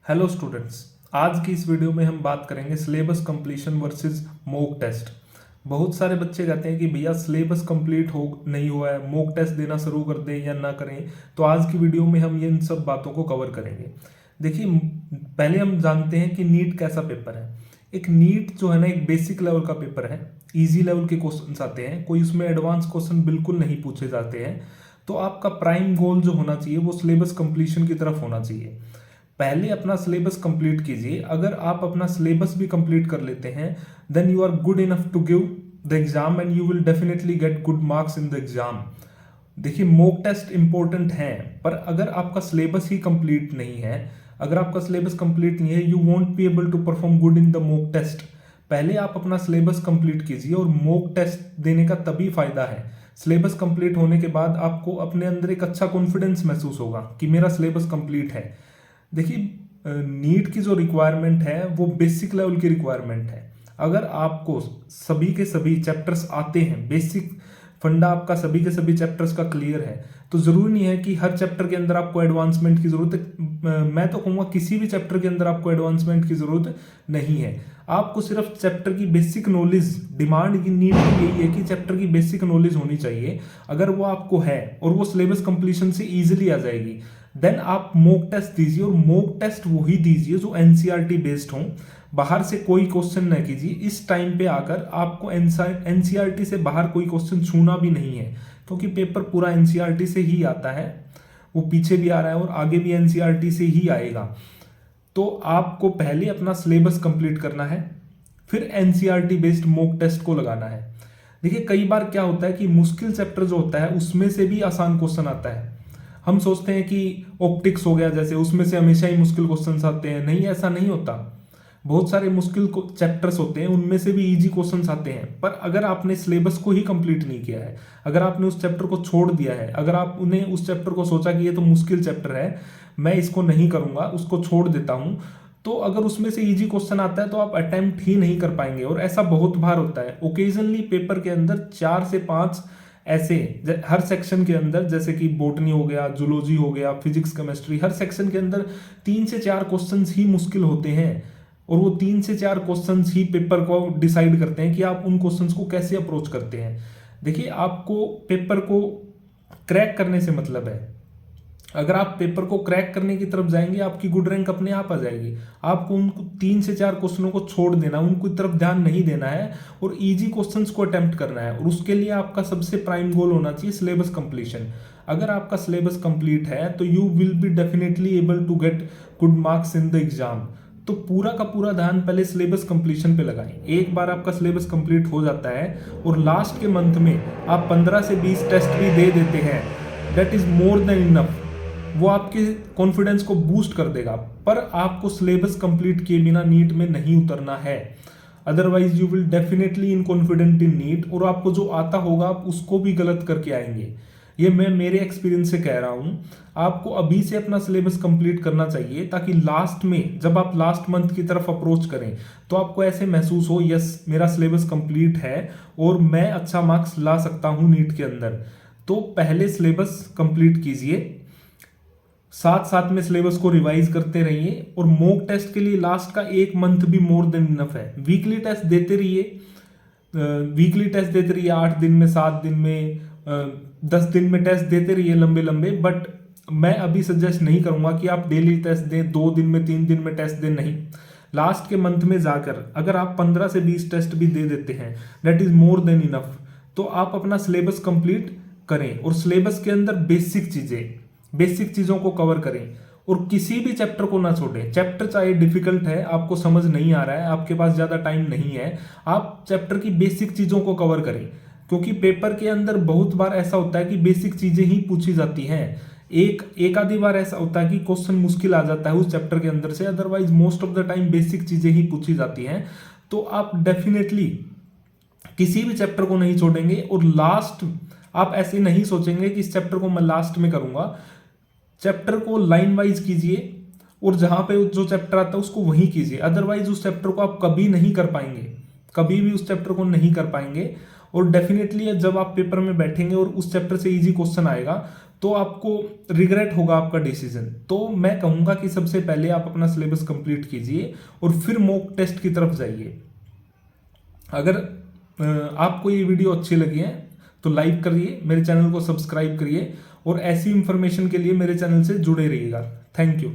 Hello students. आज की इस वीडियो में हम बात करेंगे syllabus completion versus mock test. बहुत सारे बच्चे कहते हैं कि भैया सिलेबस कंप्लीट हो नहीं हुआ है, मॉक टेस्ट देना शुरू कर दें या ना करें। तो आज की वीडियो में हम इन सब बातों को कवर करेंगे। देखिए, पहले हम जानते हैं कि नीट कैसा पेपर है। एक नीट जो है ना, एक बेसिक लेवल का पेपर है। इजी लेवल के क्वेश्चन आते हैं, कोई उसमें एडवांस क्वेश्चन बिल्कुल नहीं पूछे जाते हैं। तो आपका प्राइम गोल जो होना चाहिए वो सिलेबस कंप्लीशन की तरफ होना चाहिए। पहले अपना सिलेबस कंप्लीट कीजिए। अगर आप अपना सिलेबस भी कंप्लीट कर लेते हैं then you are good enough to give the exam and you will definitely get good marks in the exam. देखिए, मॉक टेस्ट इंपॉर्टेंट है, पर अगर आपका सिलेबस ही कंप्लीट नहीं है, अगर आपका सिलेबस कंप्लीट नहीं है, you won't be able to perform good in the mock test. पहले आप अपना सिलेबस कंप्लीट कीजिए और मॉक टेस्ट देने का तभी फायदा है। सिलेबस कंप्लीट होने के बाद आपको अपने अंदर एक अच्छा कॉन्फिडेंस महसूस होगा कि मेरा सिलेबस कंप्लीट है। देखिए, नीट की जो रिक्वायरमेंट है वो बेसिक लेवल की रिक्वायरमेंट है। अगर आपको सभी के सभी चैप्टर्स आते हैं, बेसिक फंडा आपका सभी के सभी चैप्टर्स का क्लियर है, तो जरूरी नहीं है कि हर चैप्टर के अंदर आपको एडवांसमेंट की जरूरत है। मैं तो कहूँगा किसी भी चैप्टर के अंदर आपको एडवांसमेंट की जरूरत नहीं है। आपको सिर्फ चैप्टर की बेसिक नॉलेज, डिमांड की नीड की यही है कि चैप्टर की बेसिक नॉलेज होनी चाहिए। अगर वो आपको है और वो सिलेबस कंप्लीशन से इजीली आ जाएगी, देन आप मॉक टेस्ट दीजिए। और मॉक टेस्ट वही दीजिए जो एनसीईआरटी बेस्ड हो। बाहर से कोई क्वेश्चन न कीजिए। इस टाइम पे आकर आपको एनसीईआरटी से बाहर कोई क्वेश्चन छूना भी नहीं है, क्योंकि पेपर पूरा एनसीईआरटी से ही आता है। वो पीछे भी आ रहा है और आगे भी एनसीईआरटी से ही आएगा। तो आपको पहले अपना सिलेबस कंप्लीट करना है, फिर एनसीईआरटी बेस्ड मॉक टेस्ट को लगाना है। देखिए, कई बार क्या होता है कि मुश्किल चैप्टर जो होता है उसमें से भी आसान क्वेश्चन आता है। हम सोचते हैं कि ऑप्टिक्स हो गया जैसे, उसमें से हमेशा ही मुश्किल क्वेश्चंस आते हैं। नहीं, ऐसा नहीं होता। बहुत सारे मुश्किल चैप्टर्स होते हैं, उनमें से भी इजी क्वेश्चंस आते हैं। पर अगर आपने सिलेबस को ही कंप्लीट नहीं किया है, अगर आपने उस चैप्टर को छोड़ दिया है, अगर आपने उस चैप्टर को सोचा कि ये तो मुश्किल चैप्टर है, मैं इसको नहीं करूंगा, उसको छोड़ देता हूं, तो अगर उसमें से इजी क्वेश्चन आता है तो आप अटेम्प्ट ही नहीं कर पाएंगे। और ऐसा बहुत बार होता है। ओकेजनली पेपर के अंदर 4 से 5 ऐसे हर सेक्शन के अंदर, जैसे कि बॉटनी हो गया, जूलॉजी हो गया, फिजिक्स, केमिस्ट्री, हर सेक्शन के अंदर 3 से 4 क्वेश्चंस ही मुश्किल होते हैं। और वो 3 से 4 क्वेश्चंस ही पेपर को डिसाइड करते हैं कि आप उन क्वेश्चंस को कैसे अप्रोच करते हैं। देखिए, आपको पेपर को क्रैक करने से मतलब है। अगर आप पेपर को क्रैक करने की तरफ जाएंगे, आपकी गुड रैंक अपने आप आ जाएगी। आपको उनको 3 से 4 क्वेश्चनों को छोड़ देना, उनकी तरफ ध्यान नहीं देना है और इजी क्वेश्चंस को अटेम्प्ट करना है। और उसके लिए आपका सबसे प्राइम गोल होना चाहिए सिलेबस कंप्लीशन। अगर आपका सिलेबस कंप्लीट है तो you will be definitely able to get good marks in the exam. तो पूरा का पूरा ध्यान पहले सिलेबस कंप्लीशन पे लगाएं। एक बार आपका सिलेबस कंप्लीट हो जाता है और लास्ट के मंथ में आप 15 से 20 टेस्ट भी दे देते हैं, that is more than enough. वो आपके कॉन्फिडेंस को बूस्ट कर देगा। पर आपको सिलेबस कंप्लीट किए बिना नीट में नहीं उतरना है, otherwise you will definitely inconfident in NEET, और आपको जो आता होगा आप उसको भी गलत करके आएंगे। ये मैं मेरे एक्सपीरियंस से कह रहा हूं। आपको अभी से अपना सिलेबस कंप्लीट करना चाहिए, ताकि लास्ट में जब आप लास्ट मंथ की तरफ अप्रोच करें तो आपको ऐसे महसूस हो, यस मेरा सिलेबस कंप्लीट है और मैं अच्छा मार्क्स ला सकता हूं नीट के अंदर। तो पहले सिलेबस कंप्लीट कीजिए, साथ साथ में सिलेबस को रिवाइज करते रहिए। और मॉक टेस्ट के लिए लास्ट का 1 मंथ भी मोर देन इनफ है। वीकली टेस्ट देते रहिए, 8 दिन में, 7 दिन में, 10 दिन में टेस्ट देते रहिए लंबे लंबे। बट मैं अभी सजेस्ट नहीं करूंगा कि आप डेली टेस्ट दें, 2 दिन में, 3 दिन में टेस्ट दें। नहीं, लास्ट के मंथ में जाकर अगर आप 15 से 20 टेस्ट भी दे देते हैं, that is more than enough. तो आप अपना सिलेबस कंप्लीट करें और सिलेबस के अंदर बेसिक चीजों को कवर करें और किसी भी चैप्टर को ना छोड़ें। चैप्टर चाहे डिफिकल्ट है, आपको समझ नहीं आ रहा है, आपके पास ज्यादा टाइम नहीं है, आप चैप्टर की बेसिक चीजों को कवर करें। क्योंकि पेपर के अंदर बहुत बार ऐसा होता है कि बेसिक चीजें ही पूछी जाती हैं। एक आधी बार ऐसा होता है कि क्वेश्चन मुश्किल आ जाता है उस चैप्टर के अंदर से, otherwise most of the time basic चीजें ही पूछी जाती हैं। तो आप डेफिनेटली किसी भी चैप्टर को नहीं छोड़ेंगे। और लास्ट आप ऐसे नहीं सोचेंगे कि इस चैप्टर को मैं लास्ट में करूंगा। चैप्टर को लाइन वाइज कीजिए और जहां पे जो चैप्टर आता है उसको वहीं कीजिए, अदरवाइज उस चैप्टर को आप कभी नहीं कर पाएंगे, कभी भी उस चैप्टर को नहीं कर पाएंगे। और डेफिनेटली जब आप पेपर में बैठेंगे और उस चैप्टर से इजी क्वेश्चन आएगा तो आपको रिग्रेट होगा आपका डिसीजन। तो मैं कहूँगा कि सबसे पहले आप अपना सिलेबस कंप्लीट कीजिए और फिर मॉक टेस्ट की तरफ जाइए। अगर आपको ये वीडियो अच्छी लगी है तो लाइक करिए, मेरे चैनल को सब्सक्राइब करिए और ऐसी इंफॉर्मेशन के लिए मेरे चैनल से जुड़े रहिएगा। Thank you.